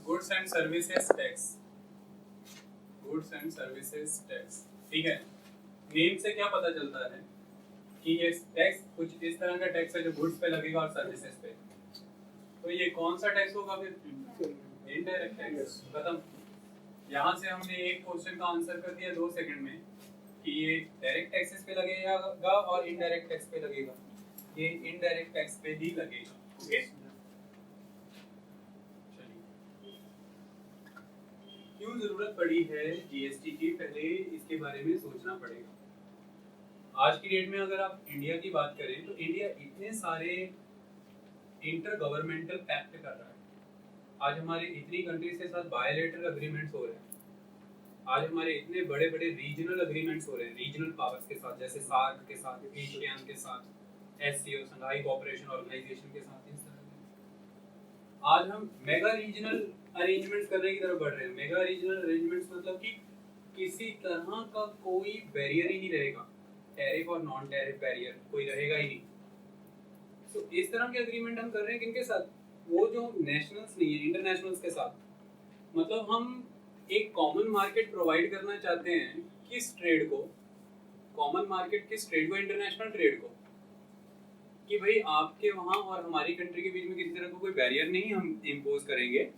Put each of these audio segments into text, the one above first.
Goods and services tax, goods and services tax, ठीक है। Name से क्या पता चलता है कि ये टैक्स कुछ इस तरह का टैक्स है जो गुड्स पे लगेगा और सर्विसेज पे। तो ये कौन सा टैक्स होगा फिर? Indirect tax. खत्म। यहाँ से हमने एक क्वेश्चन का आंसर कर दिया 2 सेकंड में कि ये डायरेक्ट टैक्सेस पे लगेगा और इनडायरेक्ट टैक्स पे लगेगा। ये इनडायरेक्ट टैक्स पे ही लगेगा। ओके, चलिए। क्यों जरूरत पड़ी है जीएसटी की, पहले इसके बारे में सोचना पड़ेगा। आज की डेट में अगर आप इंडिया की बात करें तो इंडिया इतने सारे इंटर गवर्नमेंटल पैक्ट कर रहा है। आज हमारे इतनी कंट्रीज के साथ बायलैटरल अग्रीमेंट्स हो रहे हैं। आज हमारे इतने बड़े बड़े रीजनल अग्रीमेंट्स हो रहे हैं रीजनल पावर्स के साथ, जैसे सार्क के साथ, एशियान के साथ, एससीओ शंघाई कोऑपरेशन ऑर्गेनाइजेशन के साथ। इस तरह के आज हम मेगा रीजनल अरेंजमेंट्स करने की तरफ बढ़ रहे हैं। मेगा रीजनल अरेंजमेंट्स मतलब कि किसी तरह का कोई बैरियर ही नहीं रहेगा, टैरिफ और नॉन टैरिफ बैरियर कोई रहेगा ही नहीं। तो इस तरह के अग्रीमेंट हम कर रहे हैं किनके साथ? वो जो नेशनल्स नहीं है, इंटरनेशनल्स के साथ। मतलब हम एक कॉमन मार्केट प्रोवाइड करना चाहते हैं किस ट्रेड को, कॉमन मार्केट किस ट्रेड को? इंटरनेशनल ट्रेड को। कि भाई आपके वहाँ और हमारी कंट्री के बीच में किसी तरह का कोई बैरियर नहीं हम इम्पोज करेंगे।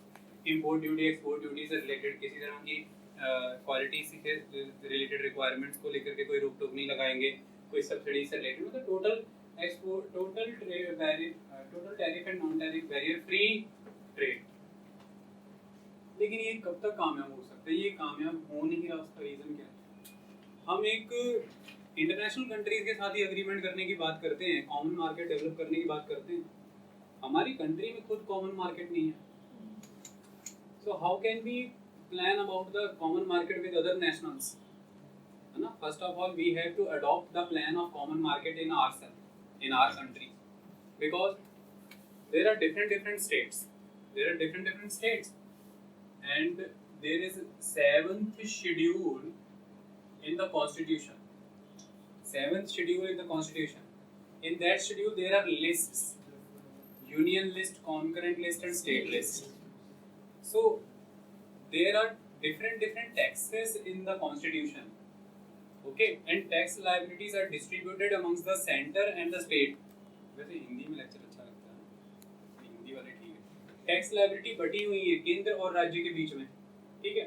इंपोर्ट ड्यूटी, एक्सपोर्ट ड्यूटी से रिलेटेड किसी तरह की क्वालिटी से रिलेटेड रिक्वायरमेंट्स को लेकर के कोई रोक टोक नहीं लगाएंगे। कोई सब्सिडी से रिलेटेड, मतलब total export, total tariff and non tariff barrier free trade. लेकिन ये कब तक कामयाब हो सकता है? ये कामयाब हो नहीं रहा। उसका रीजन क्या है? हम एक इंटरनेशनल कंट्रीज के साथ ही अग्रीमेंट करने की बात करते हैं, कॉमन मार्केट डेवलप करने की बात करते हैं। हमारी कंट्री में खुद कॉमन मार्केट नहीं है। So how can we plan about the common market with other nationals? है ना। First of all we have to adopt the plan of common market in ourself, in our country, because there are different states, there are different states and there is 7th schedule in the constitution. 7th schedule in the constitution. In that schedule there are lists: union list, concurrent list and state list. So there are different taxes in the constitution. Okay, and tax liabilities are distributed amongst the center and the state. वैसे हिंदी में lecture अच्छा लगता है, हिंदी वाले ठीक है। Tax liability बटी हुई है केंद्र और राज्य के बीच में, ठीक है।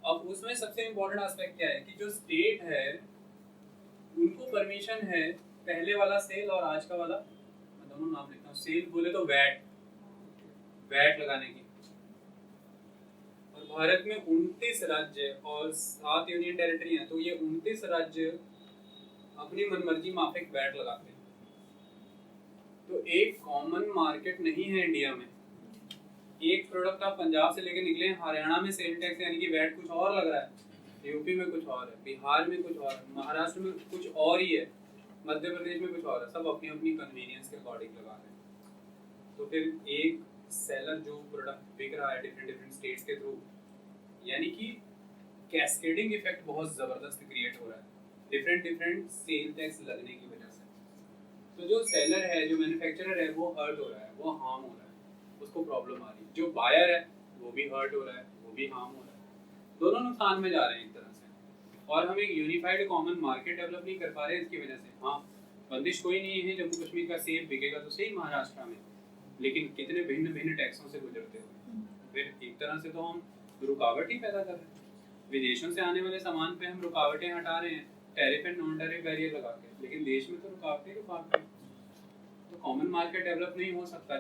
अब उसमें सबसे इम्पोर्टेंट एस्पेक्ट क्या है कि जो स्टेट है उनको परमिशन है पहले वाला सेल और आज का वाला, मैं दोनों नाम लिखता हूँ। सेल बोले तो वैट लगाने की। और भारत में 29 राज्य और 7 यूनियन टेरिटरी हैं, तो ये 29 राज्य अपनी मनमर्जी माफिक वैट लगाते हैं। तो एक कॉमन मार्केट नहीं है इंडिया में। एक प्रोडक्ट आप पंजाब से लेके निकले, हरियाणा में सेल टैक्स यानी कि वैट कुछ और लग रहा है, यूपी में कुछ और है, बिहार में कुछ और है, महाराष्ट्र में कुछ और ही है, मध्य प्रदेश में कुछ और है। सब अपनी अपनी कन्वीनियंस के अकॉर्डिंग लगा रहे हैं। तो फिर एक सेलर जो प्रोडक्ट बिक रहा है डिफरेंट स्टेट्स के थ्रू, यानी कि कैस्केडिंग इफेक्ट बहुत जबरदस्त क्रिएट हो रहा है डिफरेंट सेल टैक्स लगने की वजह से। तो जो सेलर है, जो मैन्युफैक्चरर है, वो हर्ट हो रहा है, वो हार्म हो रहा है, उसको प्रॉब्लम आ रही है। जो बायर है वो भी हर्ट हो रहा है, वो भी हार्म हो रहा है। दोनों नुकसान में जा रहे हैं एक तरह से। और हम एक यूनिफाइड कॉमन मार्केट डेवलप नहीं कर पा रहे हैं इसकी वजह से। हाँ, बंदिश कोई नहीं है, जम्मू कश्मीर का सेब बिकेगा तो सही महाराष्ट्र में, लेकिन कितने भिन्न टैक्सों से गुजरते हुए, फिर एक तरह से तो हम रुकावट ही पैदा कर रहे हैं। विदेशों से आने वाले सामान पे हम रुकावटें हटा रहे हैं tariff and non tariff barrier लगा के, लेकिन देश में तो रुकावटें। तो कॉमन मार्केट डेवलप नहीं हो सकता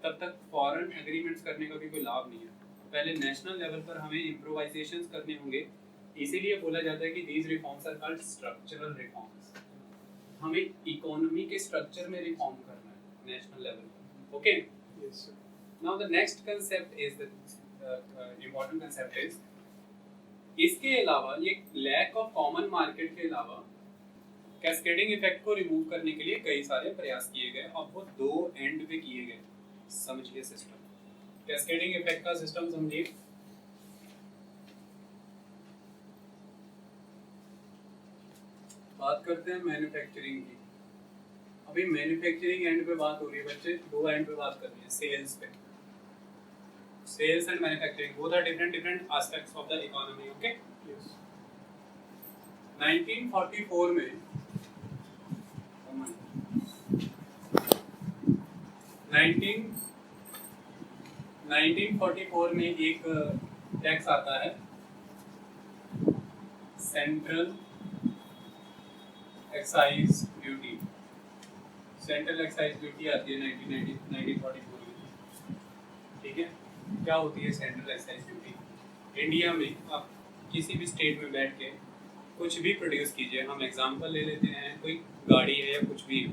तब तक फॉरेन एग्रीमेंट्स करने का भी कोई लाभ नहीं है। पहले नेशनल लेवल पर हमें इम्प्रोवाइजेशंस करने होंगे। इसीलिए बोला जाता है कि these reforms are called structural reforms. हमें इकोनॉमी के स्ट्रक्चर में रिफॉर्म करना है नेशनल लेवल पर। Okay, yes sir. Now the next concept is the important concept is, इसके अलावा ये लैक ऑफ कॉमन मार्केट के अलावा कैस्केडिंग इफेक्ट को रिमूव करने के लिए कई सारे प्रयास किए गए और वो 2 एंड पे किए गए। समझिए सिस्टम, कैस्केडिंग इफेक्ट का सिस्टम समझिए। बात करते हैं मैन्युफैक्चरिंग की। अभी मैन्युफैक्चरिंग एंड पे बात हो रही है बच्चे, 2 एंड पे बात करनी है, सेल्स पे। sales and manufacturing both are different aspects of the economy. Okay. Yes. 1944 में 1944 में एक टैक्स आता है, central excise duty. Central excise duty आती है 1944 में। ठीक है, क्या होती है सेंट्रल एक्साइज ड्यूटी? इंडिया में आप किसी भी स्टेट में बैठ के कुछ भी प्रोड्यूस कीजिए, हम एग्जांपल ले लेते हैं, कोई गाड़ी है या कुछ भी है,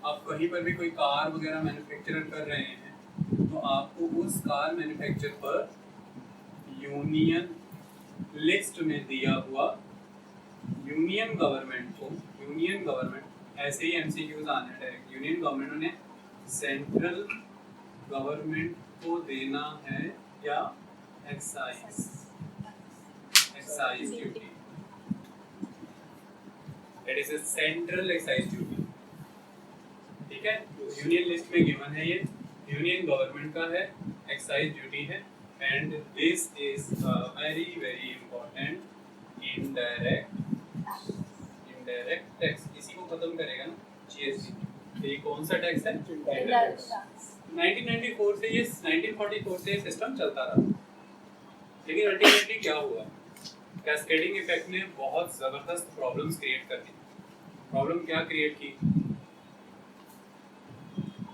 आप कहीं पर भी कोई कार वगैरह मैन्युफैक्चर कर रहे हैं, तो आपको उस कार मैन्युफैक्चर पर यूनियन लिस्ट में दिया हुआ यूनियन गवर्नमेंट ऐसे ही एमसीक्यूज आने डायरेक्ट, यूनियन गवर्नमेंट ने सेंट्रल गवर्नमेंट को देना है क्या? Excise duty. That is a central excise duty. ठीक है, यूनियन लिस्ट में गिवन है, ये यूनियन गवर्नमेंट का है, एक्साइज ड्यूटी है। And this is very very important indirect tax. इसी को खत्म करेगा ना जीएसटी। तो ये कौन सा टैक्स है? इनडायरेक्ट। 1994 से ये 1944 से ये सिस्टम चलता रहा, लेकिन अल्टीमेटली क्या हुआ? कैस्केडिंग इफेक्ट ने बहुत जबरदस्त प्रॉब्लम्स क्रिएट कर दी। प्रॉब्लम क्या क्रिएट की?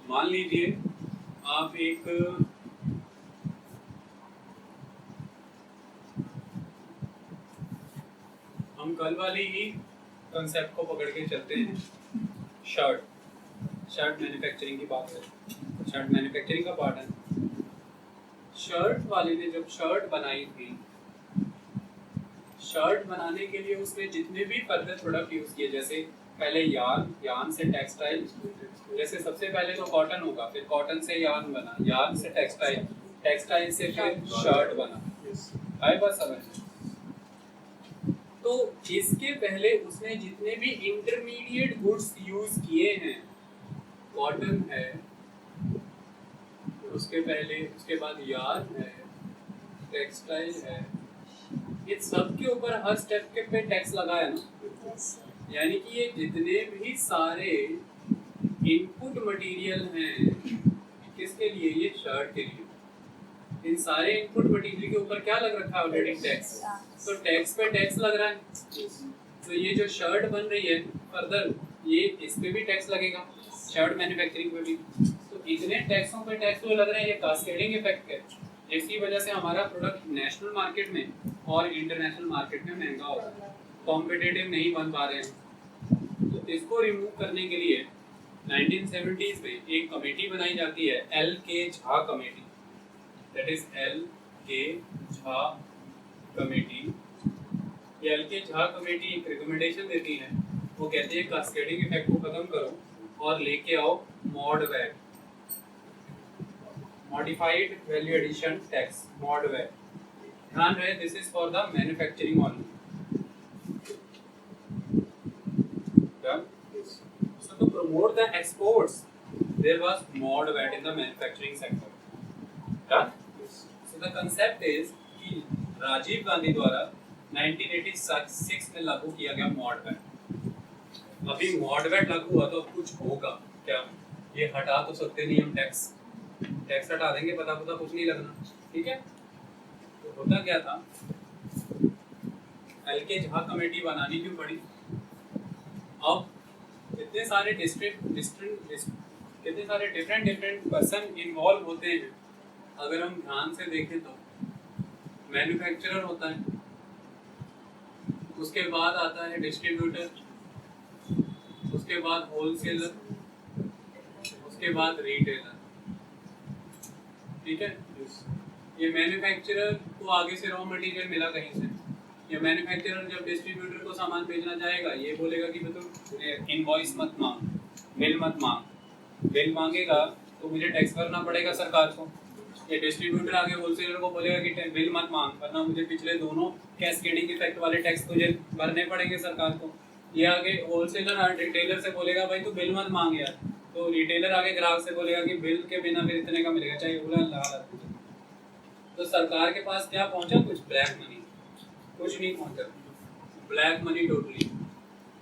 मान लीजिए आप एक हम कल वाली ही कंसेप्ट को पकड़ के चलते हैं। शर्ट मैन्युफैक्चरिंग की बात है, शर्ट मैन्युफैक्चरिंग का पार्ट है। शर्ट वाले ने जब शर्ट बनाई थी, शर्ट बनाने के लिए उसने जितने भी फर्दर प्रोडक्ट यूज किए, जैसे पहले यार्न से टेक्सटाइल, जैसे सबसे पहले तो कॉटन होगा, फिर कॉटन से यार्न बना, यार्न से टेक्सटाइल, टेक्सटाइल से फिर शर्ट बना। आए बात समझ? तो इसके पहले उसने जितने भी इंटरमीडिएट गुड्स यूज किए हैं, कॉटन है, उसके बाद यार्न है, टेक्सटाइल है, इन सब के ऊपर हर स्टेप के पे टैक्स लगा है ना। यानी कि ये जितने भी सारे इनपुट मटेरियल हैं, किसके लिए? ये शर्ट के लिए। इन सारे इनपुट मटेरियल के ऊपर क्या लग रखा है ऑलरेडी? टैक्स। तो टैक्स पे टैक्स लग रहा है। तो ये जो शर्ट बन रही है फर्दर, ये इस पे भी टैक्स लगेगा, शर्ट मैन्युफैक्चरिंग पे भी। तो इतने टैक्सों पे टैक्स तो लग रहे हैं, ये कास्केडिंग इफेक्ट है, जिसकी वजह से हमारा प्रोडक्ट नेशनल मार्केट में और इंटरनेशनल मार्केट में महंगा हो रहा है, कॉम्पिटिटिव नहीं बन पा रहे हैं। तो इसको रिमूव करने के लिए 1970s में एक कमेटी बनाई जाती है, LK. Jha committee. That is LK. Jha committee. ये एल.के. झा कमेटी एक रिकमेंडेशन देती है, वो कहती है कास्केडिंग इफेक्ट को खत्म करो और लेके आओ MODVAT, modified value addition tax, MODVAT. ध्यान रहे, this is for the manufacturing only. So to promote the exports, there was mod VAT in the manufacturing sector. Done? So the concept is कि राजीव गांधी द्वारा 1986 में लागू किया गया mod VAT. अभी mod VAT लागू हुआ तो अब कुछ होगा क्या? ये हटा तो सकते नहीं हम, टैक्स हटा देंगे, पता कुछ नहीं लगना। ठीक है, तो होता क्या था, एल.के. झा कमेटी बनानी क्यों पड़ी? अब कितने सारे डिफरेंट पर्सन इन्वॉल्व होते हैं। अगर हम ध्यान से देखें तो मैन्युफैक्चरर होता है, उसके बाद आता है डिस्ट्रीब्यूटर, उसके बाद होलसेलर, उसके बाद रिटेलर। ठीक है, ये मैन्युफैक्चरर को आगे से रॉ मटेरियल मिला कहीं से, ये मैन्युफैक्चरर जब डिस्ट्रीब्यूटर को सामान भेजना चाहेगा, ये बोलेगा कि तो इनवॉइस मत मांग, बिल मत मांग, बिल मांगेगा तो मुझे टैक्स भरना पड़ेगा सरकार को। ये डिस्ट्रीब्यूटर आगे होलसेलर को बोलेगा कि बिल मत मांग, वरना मुझे पिछले दोनों कैस्केडिंग इफेक्ट वाले टैक्स तुझे भरने पड़ेंगे सरकार को। ये आगे होलसेलर रिटेलर से बोलेगा भाई तू बिल मत मांग यार, तो रिटेलर आगे ग्राहक से बोलेगा कि बिल के बिना फिर इतने का मिलेगा, चाहे बोला लाल। तो सरकार के पास क्या पहुंचा? कुछ ब्लैक मनी, कुछ नहीं पहुंचा, ब्लैक मनी टोटली।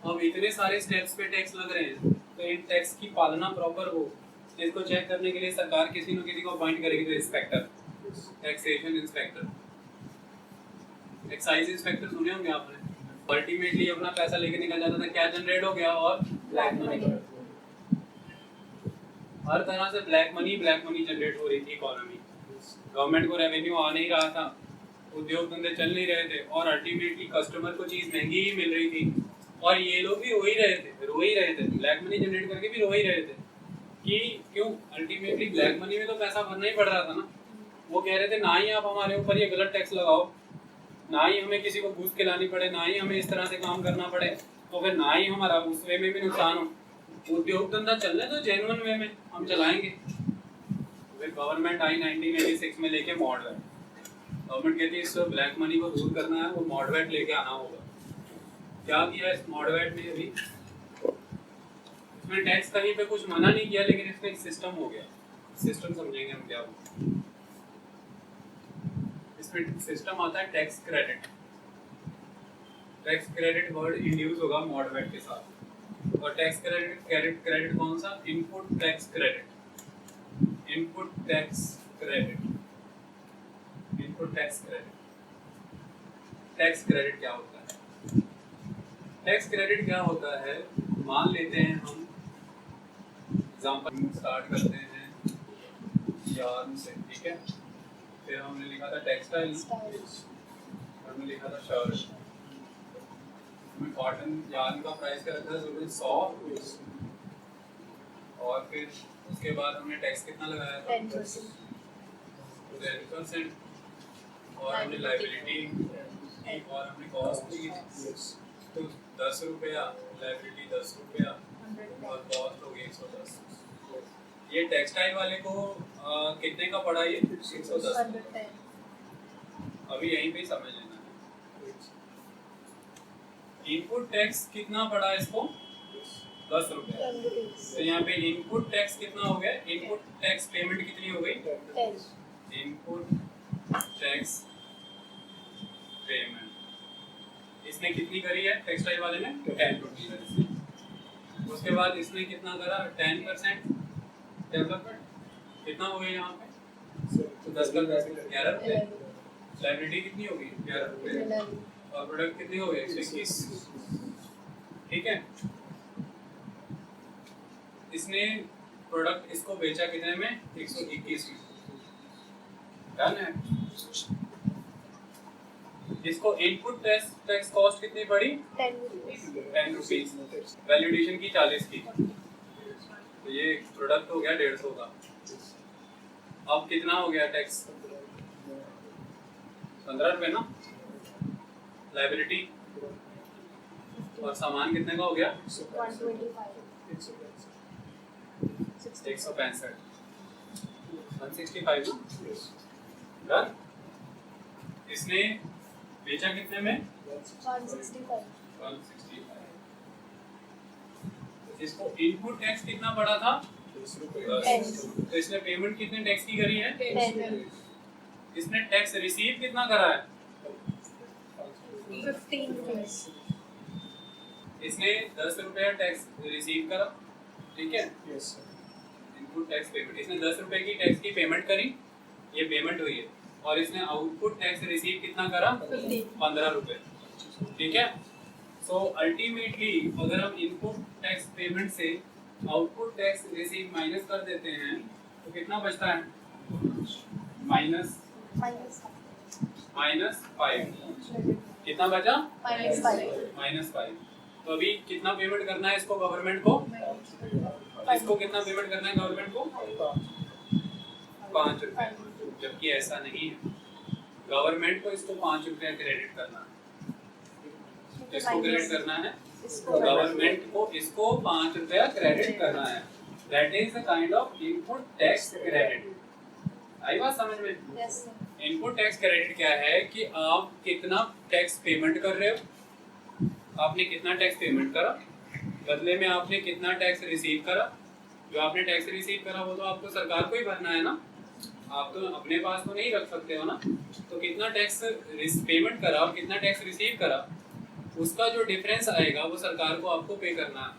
अब इतने सारे स्टेप्स पे टैक्स लग रहे हैं, तो इन टैक्स की पालना प्रॉपर हो, इसको चेक करने के लिए सरकार किसी न किसी को अपॉइंट करेगी, तो inspector, taxation inspector, excise inspector सुने होंगे आपने। अल्टीमेटली अपना पैसा लेके निकल जाता था, क्या जनरेट हो गया? और ब्लैक मनी, हर तरह से ब्लैक मनी जनरेट हो रही थी इकोनॉमी। गवर्नमेंट को रेवेन्यू आ नहीं रहा था, उद्योग धंधे चल नहीं रहे थे, और अल्टीमेटली कस्टमर को चीज महंगी ही मिल रही थी, और ये लोग भी रो ही रहे थे, ब्लैक मनी जनरेट करके भी रो ही रहे थे कि क्यों? अल्टीमेटली ब्लैक मनी में तो पैसा भरना ही पड़ रहा था ना। वो कह रहे थे ना ही आप हमारे ऊपर ये गलत टैक्स लगाओ, ना ही हमें किसी को घूस खिलानी पड़े, ना ही हमें इस तरह से काम करना पड़े, तो फिर ना ही हमारा उस वे में भी नुकसान हो। उद्योग धंधा चलने तो जेन्युइन वे में हम चलाएंगे। फिर गवर्नमेंट आई 1986 में लेके मॉडवेट। गवर्नमेंट कहती है इस ब्लैक मनी को दूर करना है, वो मॉडवेट लेके आना होगा। क्या किया इस मॉडवेट ने? अभी इसमें टैक्स कहीं पे कुछ मना नहीं किया, लेकिन इसमें एक सिस्टम हो गया। सिस्टम समझेंगे हम क्या हो। इसमें सिस्टम आता है tax credit. Tax credit word induce होगा मॉडवेट के साथ। और टैक्स क्रेडिट कौन सा? Input tax credit. Input tax credit. Input tax credit. Tax credit क्या होता है? टैक्स क्रेडिट क्या होता है? मान लेते हैं हम एग्जांपल स्टार्ट करते हैं यार्न से, ठीक है। फिर हमने लिखा था टेक्सटाइल, हमने लिखा था शर्ट, हमने कॉटन यार्न का प्राइस क्या रखा था? ₹100। और फिर उसके बाद हमने टैक्स कितना लगाया था? 10%। और हमने लायबिलिटी और हमने कॉस्ट ली, तो ₹10, लायबिलिटी ₹10 और कॉस्ट हो गई 110। ये टेक्सटाइल वाले को कितने का पड़ा? ये 110। अभी यहीं पे समझ लेना है। इनपुट टैक्स कितना पड़ा इसको? ₹10। तो यहाँ पे इनपुट टैक्स कितना हो गया? इनपुट टैक्स पेमेंट कितनी हो गई? 10। इनपुट टैक्स पेमेंट इसने कितनी करी है? टेक्सटाइल वाले ने ₹10। उसके बाद इसने कितना करा? 10% डेवलपमेंट। कितना हो गया यहाँ पे? तो 10 का 10 ₹11। लायबिलिटी कितनी होगी? ₹11। और प्रोडक्ट कितने हो गए? 121। ठीक है। इसने प्रोडक्ट इसको बेचा कितने में? 121 में। डन है। इसको इनपुट टैक्स कॉस्ट कितनी पड़ी? 10 रुपीज। वैल्यूडेशन की 40 की। तो ये प्रोडक्ट हो गया 150 का। अब कितना हो गया टैक्स? 15 रुपए ना। लायबिलिटी और सामान कितने का हो गया? 165। 165 ना। इसने बेचा कितने में? 165। इसको इनपुट टैक्स कितना पड़ा था? 10। तो इसने पेमेंट कितने टैक्स की करी है? 10। इसने टैक्स रिसीव कितना करा है? 15। इसने ₹10 टैक्स रिसीव करा, ठीक है। इनपुट टैक्स पेमेंट, इसने ₹10 की टैक्स की पेमेंट करी, ये पेमेंट हुई है। और इसने आउटपुट टैक्स रिसीव कितना करा? 15 रुपए, ठीक है। सो अल्टीमेटली अगर हम इनपुट टैक्स पेमेंट से आउटपुट टैक्स रिसीव माइनस कर देते हैं तो कितना बचता है? -5। कितना बचा? -5। तो अभी कितना पेमेंट करना है इसको गवर्नमेंट को? इसको कितना पेमेंट करना है गवर्नमेंट को? ₹5। जबकि ऐसा नहीं है, गवर्नमेंट को इसको ₹5 क्रेडिट करना है। इसको क्रेडिट करना है, गवर्नमेंट को इसको ₹5 क्रेडिट करना है। That is the kind of input tax credit. आई बात समझ में? Yes sir. Input tax credit क्या है कि आप कितना टैक्स पेमेंट कर रहे हो, आपने कितना टैक्स पेमेंट करा, बदले में आपने कितना टैक्स रिसीव करा। जो आपने टैक्स रिसीव करा वो तो आपको सरकार को ही भरना है ना। आप तो अपने पास तो नहीं रख सकते हो ना, तो कितना टैक्स पेमेंट करा और कितना टैक्स रिसीव करा, उसका जो डिफरेंस आएगा वो सरकार को आपको पे करना है।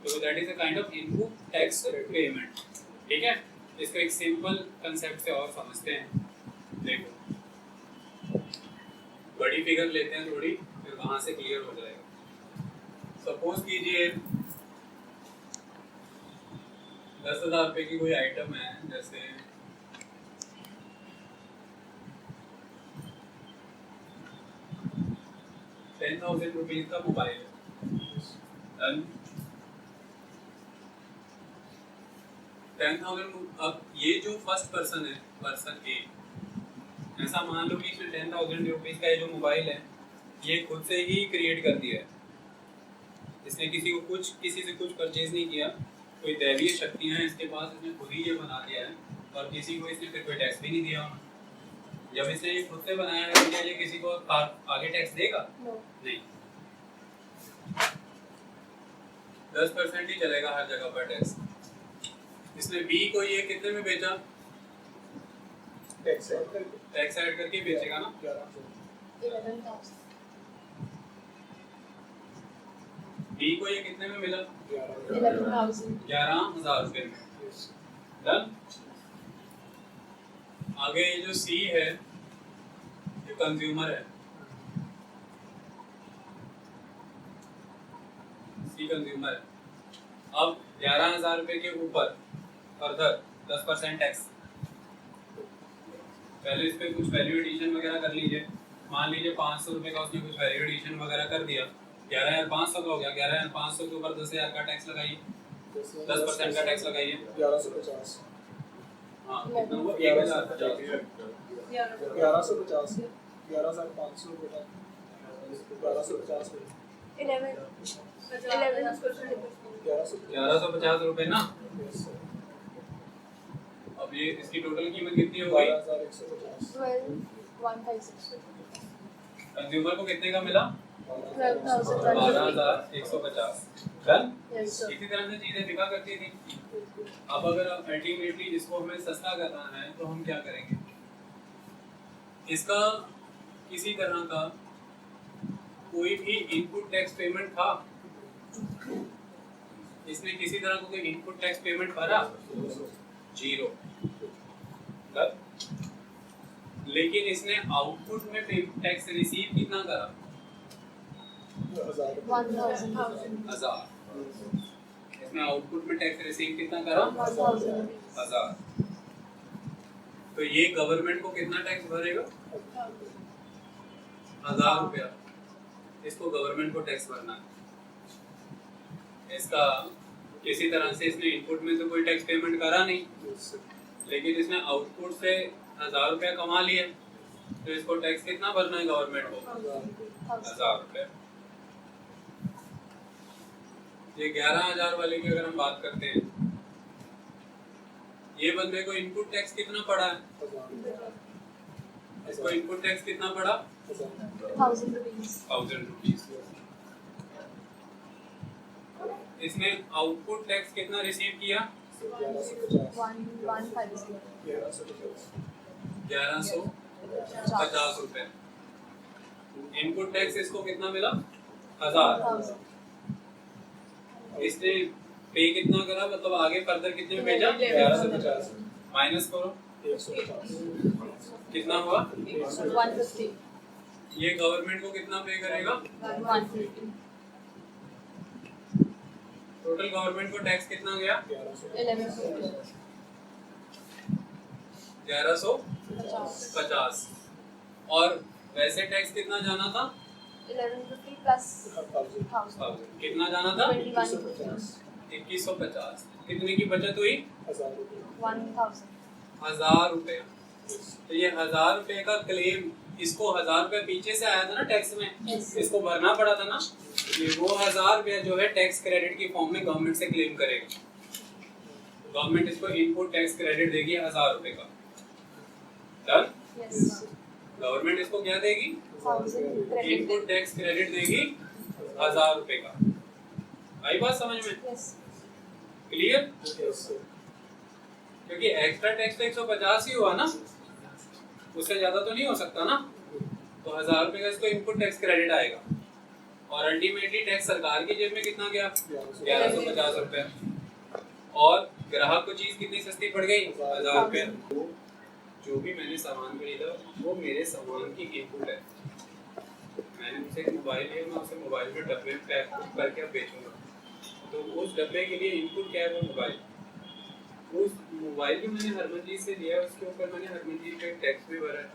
तो that is a kind of input tax payment. ठीक है, इसको एक सिंपल कंसेप्ट से और समझते हैं। देखो बड़ी फिगर लेते हैं थोड़ी, फिर वहां से क्लियर हो जाएगा। सपोज कीजिए 10,000 रुपए की कोई आइटम है, जैसे 10,000 रुपीज का मोबाइल है। 10,000। अब ये जो फर्स्ट पर्सन है, पर्सन ए, ऐसा मान लो कि इसने 10,000 रुपीज का ये जो मोबाइल है ये खुद से ही क्रिएट कर दिया है। इसने किसी से कुछ परचेज नहीं किया, कोई दैवीय शक्तियां हैं इसके पास, इसने खुद ही ये बना दिया है और किसी को इसने फिर कोई टैक्स भी नहीं दिया। जब इसने ये खुद से बनाया है तो क्या ये किसी को आगे टैक्स देगा? नहीं, 10% ही चलेगा हर जगह पर टैक्स। इसने बी को ये कितने में बेचा? टैक्स ऐड करके बेचेगा ना। 11,000। बी को ये कितने में मिला? 11,000 रुपए में। डन। आगे ये जो सी है ये कंज्यूमर है, सी कंज्यूमर है। अब 11,000 रुपए के ऊपर फर्दर 10% टैक्स। पहले इस पे कुछ वैल्यू एडिशन वगैरह कर लीजिए। मान लीजिए 500 रुपए का उसने कुछ वैल्यू एडिशन वगैरह कर दिया, 11,500 का हो गया। 11,500 के ऊपर 10,000 का टैक्स लगाइए, 10% का टैक्स लगाइए। 1150। हाँ, कितना हुआ? 1,050। 1150। 11,500 बेटा। 1150 में 1150 रुपए ना। अब ये इसकी टोटल कीमत कितनी हो गई? 12,156। कंज्यूमर को कितने का मिला? 12,150। डन। Yes, sir. इसी तरह से चीजें बिका करती थी। अब अगर अल्टीमेटली इसको हमें सस्ता करना है तो हम क्या करेंगे? इसका किसी तरह का कोई भी इनपुट टैक्स पेमेंट था? इसने किसी तरह का कोई इनपुट टैक्स पेमेंट भरा? 0। लेकिन इसने आउटपुट में टैक्स रिसीव कितना करा? 1,000। इसने आउटपुट में टैक्स रिसीव कितना करा? 1,000। तो ये गवर्नमेंट को कितना टैक्स भरेगा? 1,000 रुपया। इसको गवर्नमेंट को टैक्स भरना है। इसका किसी तरह से इसने इनपुट में तो कोई टैक्स पेमेंट करा नहीं, लेकिन इसने आउटपुट से 1,000 रुपया कमा लिया, तो इसको टैक्स कितना भरना है गवर्नमेंट को? 1,000 रुपया। ये 11,000 वाले की अगर हम बात करते हैं, ये बंदे को इनपुट टैक्स कितना पड़ा है? इसको इनपुट टैक्स कितना पड़ा? 1,000 रुपीज। इसने आउटपुट टैक्स कितना रिसीव किया? 1,150 रुपए। इनपुट टैक्स इसको कितना मिला? 1,000। इसने पे कितना करा, मतलब आगे फर्दर कितने में भेजा? 1150 माइनस करो, 150 कितना हुआ? 150। ये गवर्नमेंट को कितना पे करेगा? 150। टोटल गवर्नमेंट को टैक्स कितना गया? 1150। और वैसे टैक्स कितना जाना था? 1150 प्लस 1,000। कितना जाना था? 2150। कितने की बचत हुई? 1,000 रुपए। तो ये 1,000 रुपए का क्लेम, इसको 1,000 रुपए पीछे से आया था ना टैक्स में, इसको भरना पड़ा था ना। ये वो 1,000 रुपया जो है टैक्स क्रेडिट की फॉर्म में गवर्नमेंट से क्लेम करेगा। गवर्नमेंट इसको इनपुट टैक्स क्रेडिट देगी 1,000 रुपए का। डन। गवर्नमेंट इसको क्या देगी? इनपुट टैक्स क्रेडिट देगी 1,000 रुपए का। आई बात समझ में? क्लियर? क्योंकि एक्स्ट्रा टैक्स तो 150 ही हुआ ना, उससे ज्यादा तो नहीं हो सकता ना। तो 1000 रुपए का इसको इनपुट टैक्स क्रेडिट आएगा और अल्टीमेटली टैक्स सरकार की जेब में कितना गया? 1150 रुपए। और ग्राहक को चीज कितनी सस्ती पड़ गई? 1000 रुपए। जो भी मैंने सामान खरीदा वो मेरे सामान की इनपुट है। मैंने उसे एक मोबाइल लिया, मैं उसे मोबाइल में डब्बे में पैक करके अब बेचूंगा, तो उस डब्बे के लिए इनपुट क्या है? वो मोबाइल। उस मोबाइल भी मैंने हरमनजीत से लिया, उसके ऊपर मैंने हरमनजीत का टैक्स भी भरा है।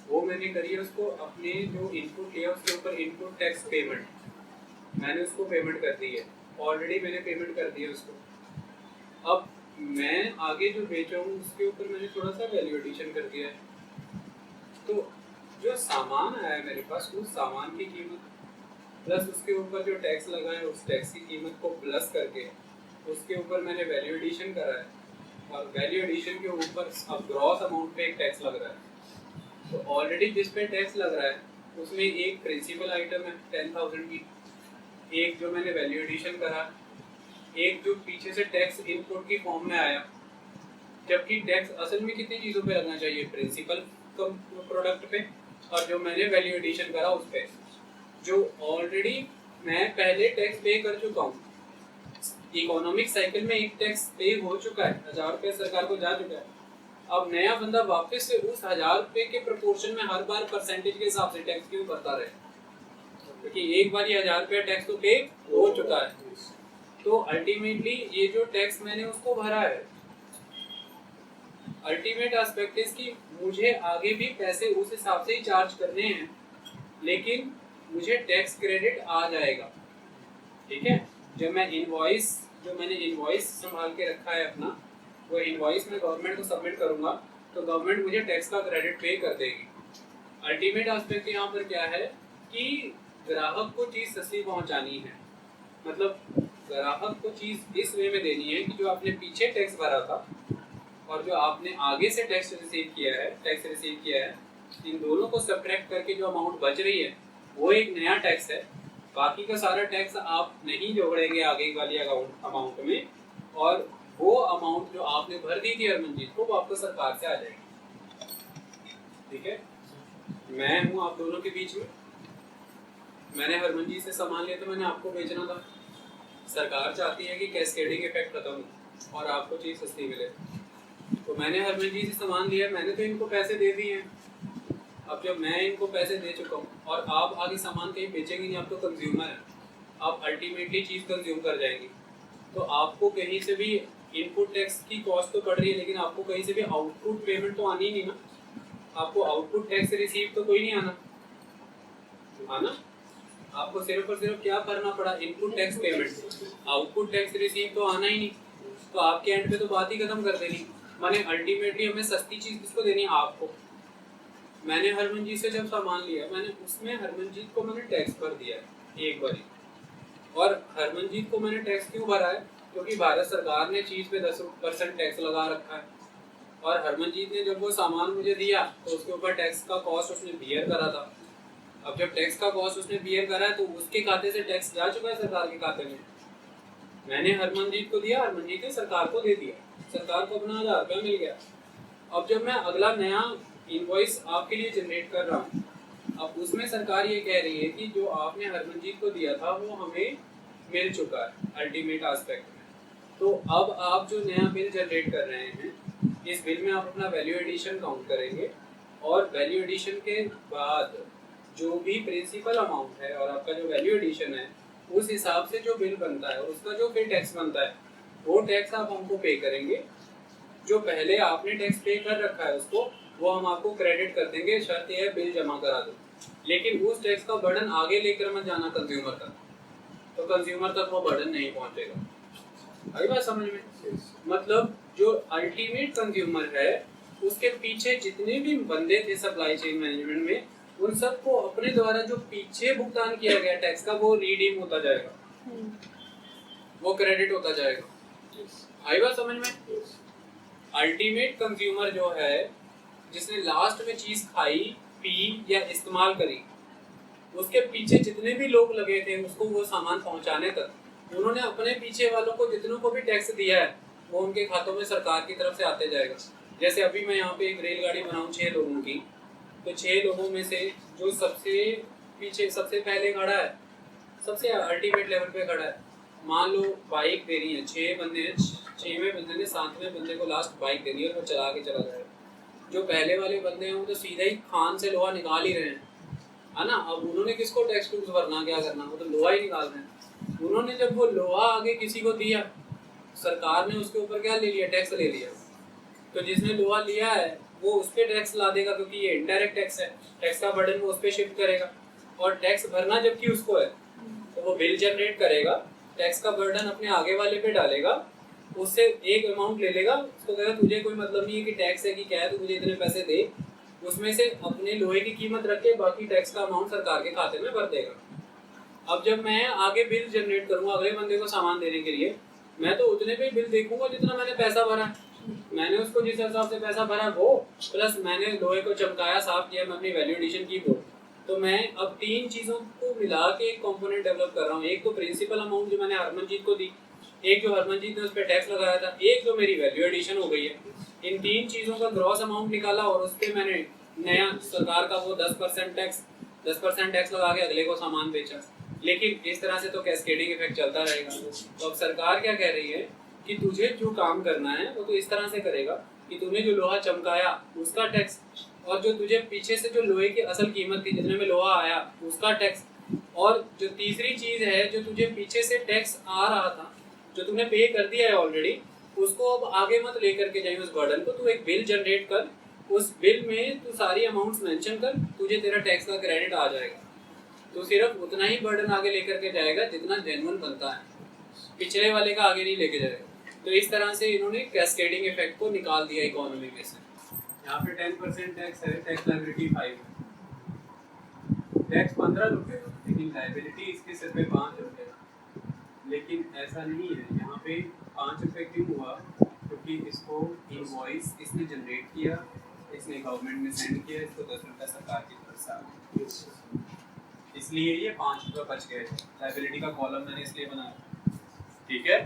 वो मैंने करी है उसको, अपने जो इनपुट लिया उसके ऊपर इनपुट टैक्स पेमेंट मैंने उसको पेमेंट कर दी है, ऑलरेडी मैंने पेमेंट कर दी है उसको। अब मैं आगे जो बेचा हूँ उसके ऊपर मैंने थोड़ा सा वैल्यू एडिशन कर दिया है। तो जो सामान आया है मेरे पास, उस सामान की कीमत प्लस उसके ऊपर जो टैक्स लगा है उस टैक्स की कीमत को प्लस करके उसके ऊपर मैंने वैल्यू एडिशन करा है, और वैल्यू एडिशन के ऊपर अब ग्रॉस अमाउंट पे एक टैक्स लग रहा है। तो ऑलरेडी जिस पे टैक्स लग रहा है उसमें एक प्रिंसिपल आइटम है 10,000 की, एक जो मैंने वैल्यू एडिशन करा, एक जो पीछे से टैक्स इनपुट की फॉर्म में आया। जबकि टैक्स असल में कितनी चीज़ों पे लगना चाहिए? प्रिंसिपल प्रोडक्ट पे और जो मैंने वैल्यू एडिशन करा उस पे, जो ऑलरेडी मैं पहले टैक्स पे कर चुका हूँ। इकोनॉमिक साइकिल में एक टैक्स पे हो चुका है, 1000 रुपये सरकार को जा चुका है। अब नया बंदा वापस से उस 1000 रुपये के प्रोपोर्शन में हर बार परसेंटेज के हिसाब से टैक्स क्यों भरता रहे? क्योंकि एक बार ये 1000 रुपया टैक्स तो पे हो चुका है। तो अल्टीमेटली ये जो टैक्स मैंने उसको भरा है, अल्टीमेट एस्पेक्ट इज कि मुझे आगे भी पैसे उस हिसाब से ही चार्ज करने हैं, लेकिन मुझे टैक्स क्रेडिट आ जाएगा। ठीक है, जब मैं मैंने इनवॉइस संभाल के रखा है अपना, वो इनवॉइस मैं गवर्नमेंट को सबमिट करूंगा तो गवर्नमेंट मुझे टैक्स का क्रेडिट पे कर देगी। अल्टीमेट एस्पेक्ट यहाँ पर क्या है कि ग्राहक को चीज़ सस्ती पहुँचानी है, मतलब ग्राहक को चीज़ इस वे में देनी है कि जो आपने पीछे टैक्स भरा था और जो आपने आगे से टैक्स रिसीव किया है, इन दोनों को सब्ट्रैक्ट करके जो अमाउंट बच रही है वो एक नया टैक्स है। बाकी का सारा टैक्स आप नहीं जोड़ेंगे आगे वाली अमाउंट में, और वो अमाउंट जो आपने भर दी थी हरमनजीत को वो आपको सरकार से आ जाएगी। ठीक है, मैं हूँ आप दोनों के बीच में। मैंने हरमनजीत से सामान लिया तो मैंने आपको बेचना था। सरकार चाहती है कि कैस्केडिंग इफेक्ट खत्म हो और आपको चीज़ सस्ती मिले, तो मैंने हरमनजीत से सामान लिया, मैंने तो इनको पैसे दे दिए हैं। अब जब मैं इनको पैसे दे चुका हूँ और आप आगे सामान कहीं बेचेंगे नहीं, आप तो कंज्यूमर हैं, आप अल्टीमेटली चीज़ कंज्यूम कर जाएंगी, तो आपको कहीं से भी इनपुट टैक्स की कॉस्ट तो पड़ रही है, लेकिन आपको कहीं से भी आउटपुट पेमेंट तो आनी ही नहीं ना। आपको आउटपुट टैक्स रिसीव तो कोई नहीं आना, आपको सिर्फ और सिर्फ क्या करना पड़ा? Input tax payment. Output tax receive तो आना ही नहीं, तो आपके एंड पे तो बात ही खत्म कर देनी। माने अल्टीमेटली हमें सस्ती चीज़ किसको देनी है? आपको। मैंने हरमनजीत से जब सामान लिया, मैंने उसमें हरमनजीत को मैंने टैक्स भर दिया है एक बारी। और हरमनजीत को मैंने टैक्स क्यों भरा है? क्योंकि भारत सरकार ने चीज़ पे 10% टैक्स लगा रखा है, और हरमनजीत ने जब वो सामान मुझे दिया तो उसके ऊपर टैक्स का कॉस्ट उसने बियर करा था। अब जब टैक्स का कॉस्ट उसने बियर करा है तो उसके खाते से टैक्स जा चुका है सरकार के खाते में। मैंने हरमनजीत को दिया, हरमनजीत ने सरकार को दे दिया, सरकार को अपना 1000 रुपया मिल गया। अब जब मैं अगला नया इनवॉइस आपके लिए जनरेट कर रहा हूँ, अब उसमें सरकार ये कह रही है कि जो आपने हरमनजीत को दिया था वो हमें मिल चुका है अल्टीमेट एस्पेक्ट में। तो अब आप जो नया बिल जनरेट कर रहे हैं, इस बिल में आप अपना वैल्यू एडिशन काउंट करेंगे, और वैल्यू एडिशन के बाद जो भी प्रिंसिपल अमाउंट है और आपका जो वैल्यू एडिशन है उस हिसाब से जो बिल बनता है और उसका जो फिर टैक्स बनता है वो टैक्स आप हमको पे करेंगे। जो पहले आपने टैक्स पे कर रखा है उसको वो हम आपको क्रेडिट कर देंगे, शर्त यह है बिल जमा करा दो। लेकिन उस टैक्स का बर्डन आगे लेकर मत जाना कंज्यूमर तक, तो कंज्यूमर तक वो बर्डन नहीं पहुंचेगा। आई बात समझ में? मतलब जो अल्टीमेट कंज्यूमर है उसके पीछे जितने भी बंदे थे सप्लाई चेन मैनेजमेंट में, उन सबको अपने द्वारा जो पीछे भुगतान किया गया टैक्स का वो रिडीम होता जाएगा, वो क्रेडिट होता जाएगा। आई बात समझ में? अल्टीमेट कंज्यूमर जो है जिसने लास्ट में चीज खाई, पी या इस्तेमाल करी, उसके पीछे जितने भी लोग लगे थे उसको वो सामान पहुंचाने तक, उन्होंने अपने पीछे वालों को जितनों को भी टैक्स दिया है वो उनके खातों में सरकार की तरफ से आते जाएगा। जैसे अभी मैं यहाँ पे एक रेलगाड़ी बनाऊँ 6 लोगों की, तो 6 लोगों में से जो सबसे पीछे सबसे पहले खड़ा है, सबसे अल्टीमेट लेवल पे खड़ा है, मान लो बाइक दे रही है, 6 बंदे हैं, 6वें बंदे ने 7वें बंदे को लास्ट बाइक दे दी और वो चला के चला जाएगा। जो पहले वाले बंदे हैं वो तो सीधा ही खान से लोहा निकाल ही रहे हैं, है ना। अब उन्होंने किसको टैक्स टूक्स भरना, क्या करना, वो तो लोहा ही निकाल रहे हैं। उन्होंने जब वो लोहा आगे किसी को दिया, सरकार ने उसके ऊपर क्या ले लिया, टैक्स ले लिया। तो जिसने लोहा लिया है वो उस पर टैक्स ला देगा, क्योंकि ये इनडायरेक्ट टैक्स है, टैक्स का बर्डन वो उस पर शिफ्ट करेगा। और टैक्स भरना जबकि उसको है, तो वो बिल जनरेट करेगा, टैक्स का बर्डन अपने आगे वाले पे डालेगा, उससे एक अमाउंट ले लेगा, उसको कहेगा तुझे कोई मतलब नहीं है कि टैक्स है कि क्या है, तो मुझे इतने पैसे दे, उसमें से अपने लोहे की कीमत रख के बाकी टैक्स का अमाउंट सरकार के खाते में भर देगा। अब जब मैं आगे बिल जनरेट करूंगा अगले बंदे को सामान देने के लिए, मैं तो उतने पे बिल देखूंगा जितना मैंने पैसा भरा, मैंने उसको जिस हिसाब से पैसा भरा वो, प्लस मैंने लोहे को चमकाया, साफ किया, मैं अपनी वैल्यू एडिशन की वो। तो मैं अब 3 चीज़ों को मिला के एक कंपोनेंट डेवलप कर रहा हूँ। एक तो प्रिंसिपल अमाउंट जो मैंने हरमनजीत को दी, एक जो हरमनजीत ने उस पर टैक्स लगाया था, एक जो मेरी वैल्यू एडिशन हो गई है। इन 3 चीज़ों का ग्रॉस अमाउंट निकाला और उस पर मैंने नया सरकार का वो 10% टैक्स लगा के अगले को सामान बेचा। लेकिन इस तरह से तो कैस्केडिंग इफेक्ट चलता रहेगा। तो अब सरकार क्या कह रही है कि तुझे जो काम करना है वो तो इस तरह से करेगा कि तूने जो लोहा चमकाया उसका टैक्स, और जो तुझे पीछे से जो लोहे की असल कीमत थी जितने में लोहा आया उसका टैक्स, और जो तीसरी चीज है जो तुझे पीछे से टैक्स आ रहा था जो तूने पे कर दिया है ऑलरेडी, उसको अब आगे मत लेकर के जाइए उस बर्डन को। तू एक बिल जनरेट कर, उस बिल में तू सारी अमाउंट्स मेंशन कर, तुझे तेरा टैक्स का क्रेडिट आ जाएगा। तो सिर्फ उतना ही बर्डन आगे लेकर के जाएगा जितना जेन्युइन बनता है, पिछले वाले का आगे नहीं लेके जाएगा। तो इस तरह से इन्होंने कैस्केडिंग इफेक्ट को निकाल दिया इकोनॉमी में से। यहाँ पे 10% टैक्स है, टैक्स लायबिलिटी 5 है, टैक्स 15 रुपये, लेकिन लायबिलिटी इसके सिर पे 5 रुपये। लेकिन ऐसा नहीं है, यहाँ पे 5 रुपये क्यों हुआ, क्योंकि इसको इनवॉइस इसने जनरेट किया, इसने गवर्नमेंट में सेंड किया, इसको 10 रुपये सरकार की तरफ से आ गए, इसलिए ये 5 रुपये बच गए। लायबिलिटी का कॉलम मैंने इसलिए बनाया, ठीक है।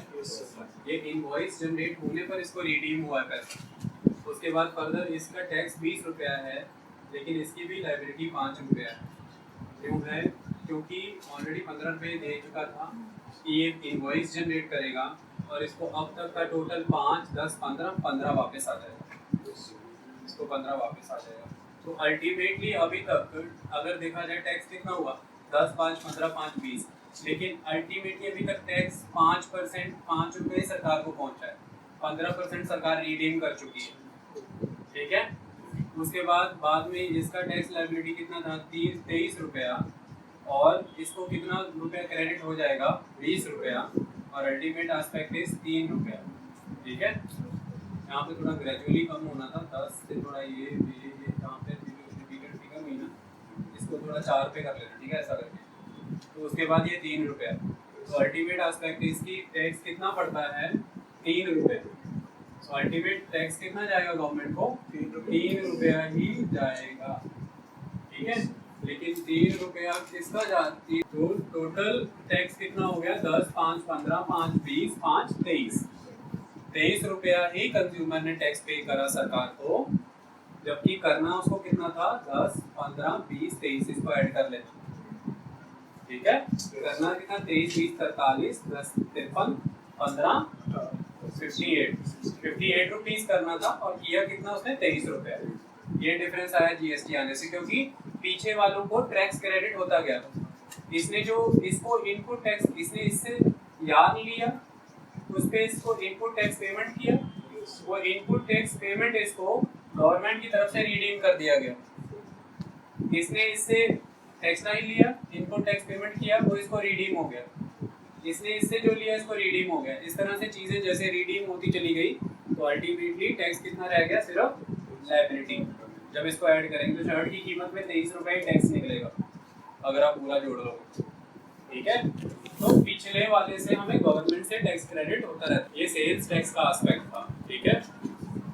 ये इनवॉइस जनरेट होने पर इसको रिडीम हुआ है पैसा। उसके बाद फर्दर इसका टैक्स 20 रुपया है, लेकिन इसकी भी लायबिलिटी 5 रुपया है। क्यों है, क्योंकि ऑलरेडी 15 रुपये दे चुका था, ये इनवॉइस जनरेट करेगा और इसको अब तक का टोटल 5, 10, 15 वापस आ जाएगा, इसको 15 वापस आ जाएगा। तो अल्टीमेटली अभी तक अगर देखा जाए टैक्स कितना हुआ, 10, 5, 15, 5, 20, लेकिन अल्टीमेटली अभी तक टैक्स 5%, 5 रुपये सरकार को पहुंचा है, 15% सरकार रिडीम कर चुकी है, ठीक है। उसके बाद में इसका टैक्स लायबिलिटी कितना था, 23 रुपया, और इसको कितना रुपया क्रेडिट हो जाएगा, 20 रुपया, और अल्टीमेट एस्पेक्ट इज 3 रुपया, ठीक है। यहाँ पे थोड़ा ग्रेजुअली कम होना था, 10 से थोड़ा ये यहाँ पे रिपीटेड फिगर हुई ना, इसको थोड़ा 4 पे कर लेना, ठीक है, ऐसा करके। तो उसके बाद ये 3 रुपया, तो अल्टीमेट एस्पेक्ट इसकी टैक्स कितना पड़ता है, 3 रुपये। तो अल्टीमेट टैक्स कितना जाएगा गवर्नमेंट को, 3 रुपया ही जाएगा, ठीक है। लेकिन 3 रुपया किसका जाती, तो टोटल टैक्स कितना हो गया, 10, 5, 15, 5, 20, 5, 23 रुपया ही कंज्यूमर ने टैक्स पे करा सरकार को, जबकि करना उसको कितना था, 10, 15, 20, 23, इसको ऐड कर लेना, ठीक है। करना कितना, 23, 20, 43, 10, 53, 15, 58 रुपीज करना था, और किया कितना उसने, 23 रुपया। ये डिफरेंस आया जीएसटी आने से, क्योंकि पीछे वालों को टैक्स क्रेडिट होता गया। इसने जो इसको इनपुट टैक्स, इसने इससे याद लिया, उस पे इसको इनपुट टैक्स पेमेंट किया, वो इनपुट टैक्स पेमेंट इसको गवर्नमेंट की तरफ से रिडीम कर दिया गया। इसने इससे टैक्स नहीं लिया, इनपुट टैक्स पेमेंट किया, वो इसको रिडीम हो गया। इसने इससे जो लिया इसको रिडीम हो गया। इस तरह से चीजें जैसे रिडीम होती चली गई, तो अल्टीमेटली टैक्स कितना रह गया, सिर्फ लायबिलिटी। जब इसको ऐड करेंगे तो शर्ट की कीमत में 23 रुपये टैक्स निकलेगा, अगर आप पूरा जोड़ लोगे, ठीक है। तो पिछले वाले से हमें गवर्नमेंट से टैक्स क्रेडिट होता रहता है। ये सेल्स टैक्स का एस्पेक्ट था, ठीक है।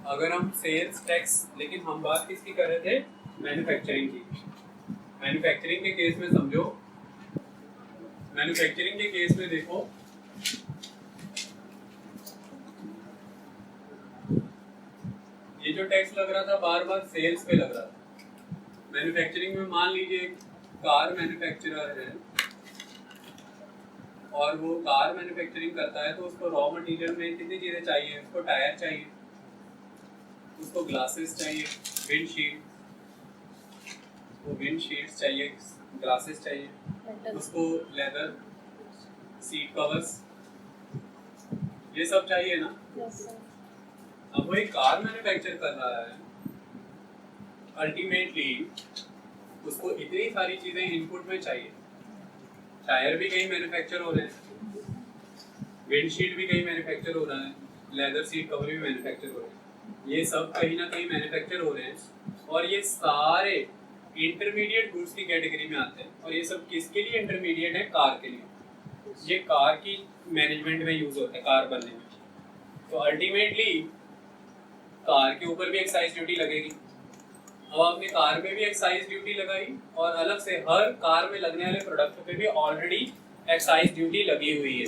अगर हम सेल्स टैक्स, लेकिन हम बात किसकी कर रहे थे, मैन्युफैक्चरिंग की। मैन्युफैक्चरिंग के केस में समझो, मैन्युफैक्चरिंग के केस में देखो, जो टैक्स लग रहा था बार बार सेल्स पे लग रहा था। मैन्युफैक्चरिंग में मान लीजिए कार मैन्युफैक्चरर है और वो कार मैन्युफैक्चरिंग करता है, तो उसको रॉ मटेरियल में कितनी चीज़ें चाहिए? उसको टायर चाहिए, उसको ग्लासेस चाहिए, विंडशील्ड, वो विंडशील्ड्स चाहिए, ग्लासेस चाहिए, Metal. उसको लेदर सीट कवर्स, ये सब चाहिए ना। Yes, sir. अब वो एक कार मैन्युफैक्चर कर रहा है, अल्टीमेटली उसको इतनी सारी चीजें इनपुट में चाहिए। टायर भी कहीं मैन्युफैक्चर हो रहे हैं, विंडशील्ड भी कहीं मैन्युफैक्चर हो रहा है, लेदर सीट कवर भी मैन्युफैक्चर हो रहे हैं, ये सब कहीं ना कहीं मैन्युफैक्चर हो रहे हैं और ये सारे इंटरमीडिएट गुड्स की कैटेगरी में आते हैं। और ये सब किसके लिए इंटरमीडिएट है? कार के लिए। ये कार की मैनेजमेंट में यूज होता है, कार बनने में। तो अल्टीमेटली कार के ऊपर भी एक्साइज ड्यूटी लगेगी। अब आपने कार पे भी एक्साइज ड्यूटी लगाई और अलग से हर कार में लगने वाले प्रोडक्ट पे भी ऑलरेडी एक्साइज ड्यूटी लगी हुई है।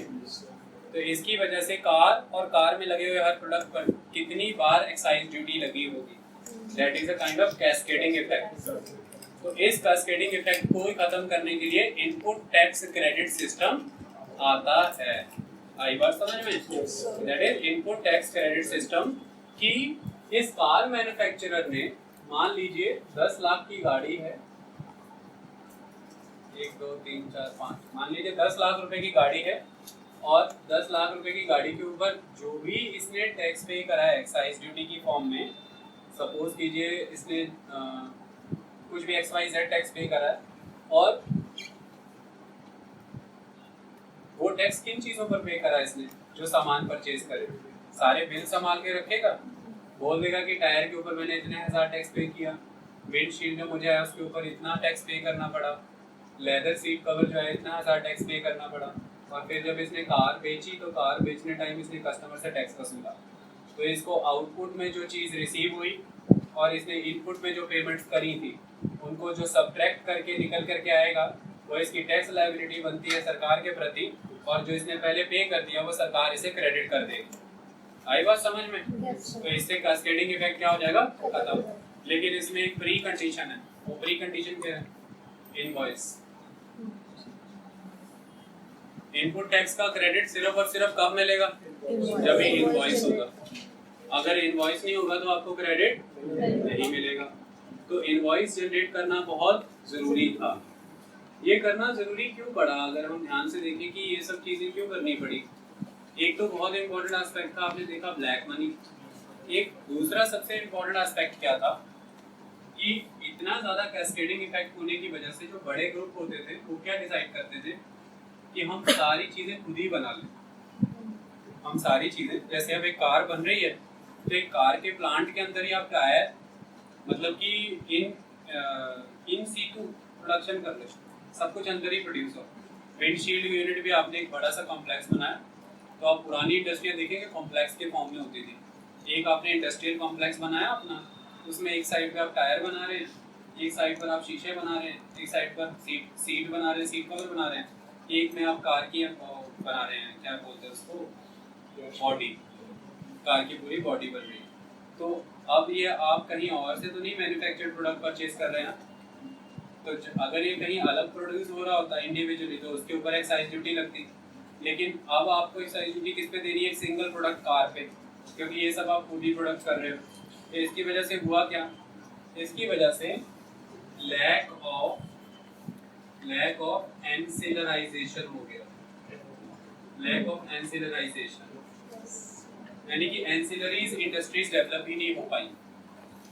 तो इसकी वजह से कार और कार में लगे हुए हर प्रोडक्ट पर कितनी बार एक्साइज ड्यूटी लगी होगी, that is a kind of cascading effect. तो इस कैस्केडिंग इफेक्ट को खत्म करने के लिए इनपुट टैक्स क्रेडिट सिस्टम आता है। आई बात समझ में? That is input tax credit system कि इस कार मैन्युफैक्चरर ने मान लीजिए 10 लाख की गाड़ी है, 1 2 3 4 5, मान लीजिए 10 लाख रुपए की गाड़ी है और 10 लाख रुपए की गाड़ी के ऊपर जो भी इसने टैक्स पे करा है एक्साइज ड्यूटी की फॉर्म में, सपोज कीजिए इसने कुछ भी XYZ टैक्स पे करा है और वो टैक्स किन चीजों पर पे करा है इसने? जो सामान परचेज करे, सारे बिल संभाल के रखेगा, बोल देगा कि टायर के ऊपर मैंने इतने हजार टैक्स पे किया, विंडशील्ड में मुझे उसके ऊपर इतना टैक्स पे करना पड़ा, लेदर सीट कवर जो है इतना हजार टैक्स पे करना पड़ा। और फिर जब इसने कार बेची तो कार बेचने टाइम इसने कस्टमर से टैक्स वसूला। तो इसको आउटपुट में जो चीज़ रिसीव हुई और इसने इनपुट में जो पेमेंट्स करी थी उनको जो सब्ट्रैक्ट करके निकल करके आएगा वो इसकी टैक्स लायबिलिटी बनती है सरकार के प्रति, और जो इसने पहले पे कर दिया वो सरकार इसे क्रेडिट कर देगी। आई बात समझ में? Yes, sir. तो इससे कैस्केडिंग इफेक्ट क्या हो जाएगा? खत्म। लेकिन इसमें एक प्री कंडीशन है। वो प्री कंडीशन क्या है? इनवॉइस। इनपुट टैक्स का क्रेडिट सिर्फ और सिर्फ कब मिलेगा? जब भी इनवॉइस होगा। अगर इनवॉइस नहीं होगा तो आपको क्रेडिट नहीं मिलेगा। तो इनवॉइस जनरेट करना बहुत जरूरी था। ये करना जरूरी क्यों पड़ा? अगर हम ध्यान से देखें कि ये सब चीजें क्यों करनी पड़ी, एक तो बहुत इंपॉर्टेंट एस्पेक्ट था, आपने देखा ब्लैक मनी। एक दूसरा सबसे इंपॉर्टेंट एस्पेक्ट क्या था कि इतना ज्यादा कैस्केडिंग इफेक्ट होने की वजह से जो बड़े ग्रुप होते थे वो क्या डिसाइड करते थे कि हम सारी चीजें खुद ही बना लें। हम सारी चीजें, जैसे अब एक कार बन रही है तो एक कार के प्लांट के अंदर ही आप टायर, मतलब कि इन सीटू प्रोडक्शन कर ले, सब कुछ अंदर ही प्रोड्यूस हो। विंडशील्ड यूनिट भी आपने एक बड़ा सा कॉम्प्लेक्स बनाया, तो आप पुरानी इंडस्ट्रियाँ देखेंगे कॉम्प्लेक्स के फॉर्म में होती थी। एक आपने इंडस्ट्रियल कॉम्प्लेक्स बनाया अपना, उसमें एक साइड पे आप टायर बना रहे हैं, एक साइड पर आप शीशे बना रहे हैं, एक साइड पर सीट बना रहे हैं, सीट कवर बना रहे हैं, एक में आप कार की बना रहे हैं, क्या बोलते हैं उसको, बॉडी, कार की पूरी बॉडी बन रही है। तो अब ये आप कहीं और से तो नहीं मैन्युफैक्चर्ड प्रोडक्ट परचेज कर रहे हैं। तो अगर ये कहीं अलग प्रोड्यूस हो रहा होता इंडिविजुअली तो उसके ऊपर एक्साइज ड्यूटी लगती, लेकिन अब आपको एक्साइज ड्यूटी किस पे देनी है? एक सिंगल प्रोडक्ट कार पे, क्योंकि ये सब आप खुद ही प्रोडक्ट कर रहे हो। तो इसकी वजह से हुआ क्या? इसकी वजह से लैक ऑफ एंसिलराइजेशन हो गया। लैक ऑफ एंसिलराइजेशन यानी कि एंसिलरीज इंडस्ट्रीज डेवलप ही नहीं हो पाई।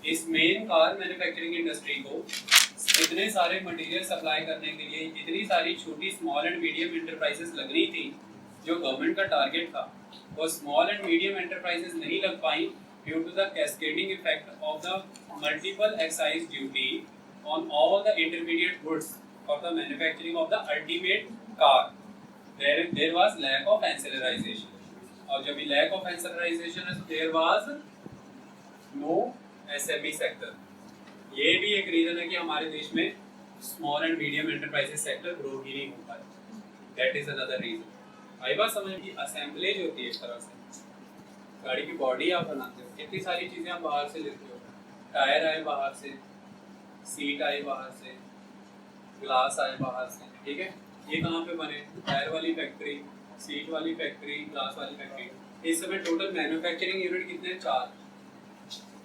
इस मेन कार मैन्युफैक्चरिंग इंडस्ट्री को इतने सारे मटेरियल सप्लाई करने के लिए इतनी सारी छोटी स्मॉल एंड मीडियम एंटरप्राइजेस लग रही थी, जो गवर्नमेंट का टारगेट था, वो स्मॉल एंड मीडियम एंटरप्राइजेस नहीं लग पाई due to the cascading effect of the multiple excise duty on all the intermediate goods of the manufacturing of the ultimate car. There was lack of ancillarisation, और जब भी lack of ancillarisation है तो there was no SME sector. ये भी एक reason है कि हमारे देश में small and medium enterprises sector grow ही नहीं हो पाए। That is another reason. आई बात समझ की असेंबलेज होती है इस तरह से। गाड़ी की बॉडी आप बनाते हो, कितनी सारी चीजें आप बाहर से लेते हो। टायर आए बाहर से, सीट आई बाहर से, ग्लास आए बाहर से, ठीक है। ये कहाँ पे बने? टायर वाली फैक्ट्री, सीट वाली फैक्ट्री, ग्लास वाली फैक्ट्री। इस समय टोटल मैन्युफैक्चरिंग यूनिट कितने?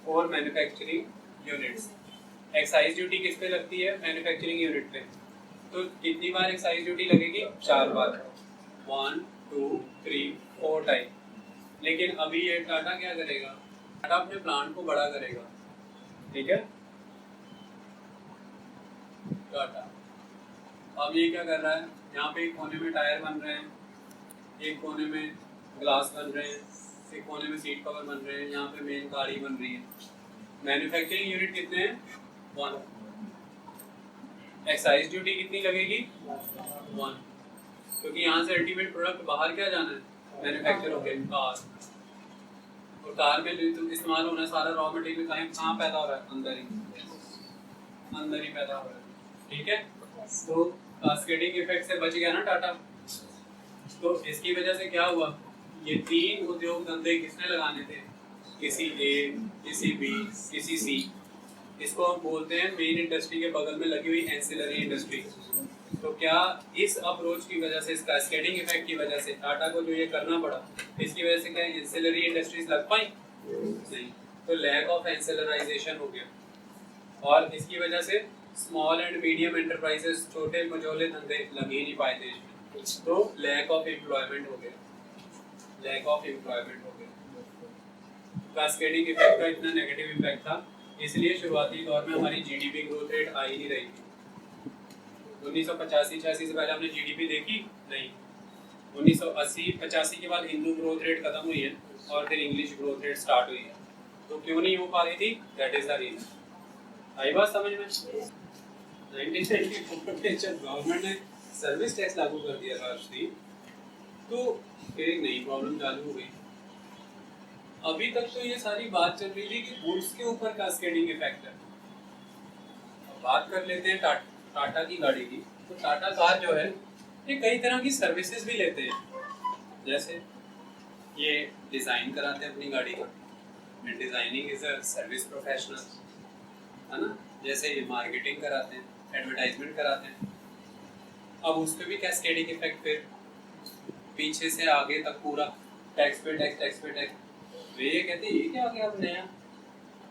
4 मैन्युफैक्चरिंग यूनिट्स। एक्साइज ड्यूटी किस पे लगती है? मैन्युफैक्चरिंग यूनिट पे। तो कितनी बार एक्साइज ड्यूटी लगेगी? 4 बार। 1 2 3 4 टाइम। लेकिन अभी ये टाटा क्या करेगा? टाटा अपने प्लांट को बड़ा करेगा, ठीक है। टाटा अब ये क्या कर रहा है? यहाँ पे एक कोने में टायर बन रहे हैं, एक कोने में ग्लास बन रहे हैं, एक कोने में सीट कवर बन रहे हैं, यहाँ पे मेन गाड़ी बन रही है। मैन्युफैक्चरिंग यूनिट कितने हैं? 1। एक्साइज ड्यूटी कितनी लगेगी? 1, क्योंकि यहाँ से अल्टीमेट प्रोडक्ट बाहर क्या जाना है? मैन्युफैक्चर होके कार। और कार में तो इस्तेमाल होना सारा रॉ मटेरियल कहाँ पैदा हो रहा है? अंदर ही पैदा हो रहा है, ठीक है। तो कास्केडिंग इफेक्ट से बच गया ना टाटा। तो इसकी वजह से क्या हुआ? ये 3 उद्योग धंधे किसने लगाने थे? किसी ए, किसी बी, किसी सी। इसको हम बोलते हैं मेन इंडस्ट्री के बगल में लगी हुई एंसिलरी इंडस्ट्री। तो क्या इस अप्रोच की वजह से, इस कैस्केडिंग इफेक्ट की वजह से टाटा को जो ये करना पड़ा, इसकी वजह से क्या एंसिलरी इंडस्ट्रीज लग पाई? नहीं। तो लैक ऑफ एंसिलराइजेशन हो गया और इसकी वजह से स्मॉल एंड मीडियम एंटरप्राइजेस, छोटे मझोले धंधे लग ही नहीं पाए देश में। तो लैक ऑफ एम्प्लॉयमेंट हो गया, लैक ऑफ एम्प्लॉयमेंट हो गया। कैस्केडिंग इफेक्ट का इतना नेगेटिव इफेक्ट था, इसलिए शुरुआती दौर में हमारी जीडीपी ग्रोथ रेट आ ही नहीं रही थी। 1985-86 से पहले हमने जीडीपी देखी नहीं। 1980-85 के बाद हिंदू ग्रोथ रेट खत्म हुई है और फिर इंग्लिश ग्रोथ रेट स्टार्ट हुई है। तो क्यों नहीं हो पा रही थी? That is the reason. आई बात समझ में? 1994 में जब गवर्नमेंट ने सर्विस टैक्स लागू कर दिया राष्ट्रीय, तो फिर एक नई प्रॉब्लम चालू हो गई। अभी तक तो ये सारी बात चल रही थी कि गुड्स के ऊपर कैस्केडिंग इफेक्ट है। अब बात कर लेते हैं टाटा की गाड़ी की। तो टाटा कार जो है ये कई तरह की सर्विसेज भी लेते हैं। जैसे ये डिज़ाइन कराते हैं अपनी गाड़ी का, designing is a service professional, है ना। जैसे ये मार्केटिंग कराते हैं, एडवर्टाइजमेंट कराते हैं। अब उस पर भी कैस्केडिंग इफेक्ट, फिर पीछे से आगे तक पूरा टैक्स पे टैक्स, टैक्स पे टैक्स। वे ये कहते हैं ये क्या आ गया अब नया?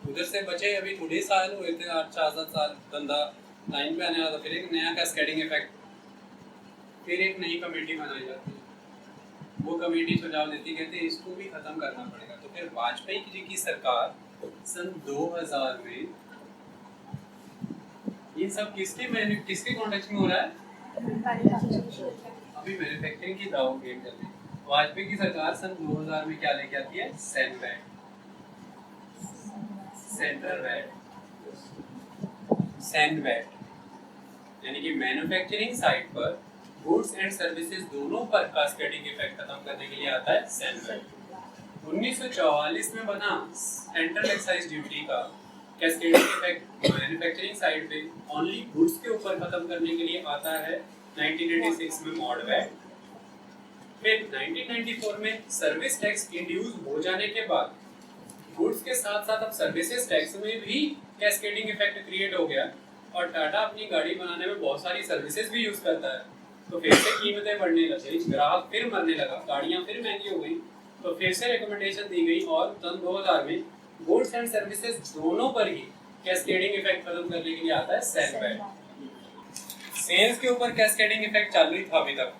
उधर से बचे अभी थोड़े साल हुए थे, 8-4 साल धंधा लाइन पे आने वाला, फिर एक नया कैस्केडिंग इफेक्ट, फिर एक नई कमेटी बनाई जाती है। वो कमेटी सुझाव देती, कहते हैं इसको भी खत्म करना पड़ेगा। तो फिर वाजपेयी जी की सरकार सन 2000 में ये सब किसके कॉन्टेक्स्ट में हो रहा है? अभी मैन्युफैक्चरिंग की दाव गेम चल रही है। वाजपेयी की सरकार सन 2000 में क्या लेके आती है? सैनवैट, सेंट्रल वैट, सैनवैट, यानी कि मैन्युफैक्चरिंग साइट पर गुड्स एंड सर्विसेज दोनों पर कैस्केडिंग इफेक्ट खत्म करने के लिए आता है सैनवैट। 1944 में बना सेंट्रल एक्साइज ड्यूटी का कैस्केडिंग इफेक्ट मैन्युफैक्चरिंग साइड पे ओनली गुड्स के ऊपर खत्म करने के लिए आता है 1986 में मॉडवैट। फिर 1994 में सर्विस टैक्स इंड्यूस हो जाने के बाद गुड्स के साथ साथ अब सर्विसेज टैक्स में भी कैस्केडिंग इफेक्ट क्रिएट हो गया और टाटा अपनी गाड़ी बनाने में बहुत सारी सर्विसेज भी यूज करता है। तो फिर से कीमतें बढ़ने लगी, ग्राहक फिर मरने लगा, गाड़ियां फिर महंगी हो गई। तो फिर से रिकमेंडेशन दी गई और सन 2000 में गुड्स एंड सर्विसेज दोनों पर ही कैस्केडिंग इफेक्ट खत्म करने के लिए आता है सैनवैट। सेल्स के ऊपर कैस्केडिंग इफेक्ट चालू ही था अभी तक।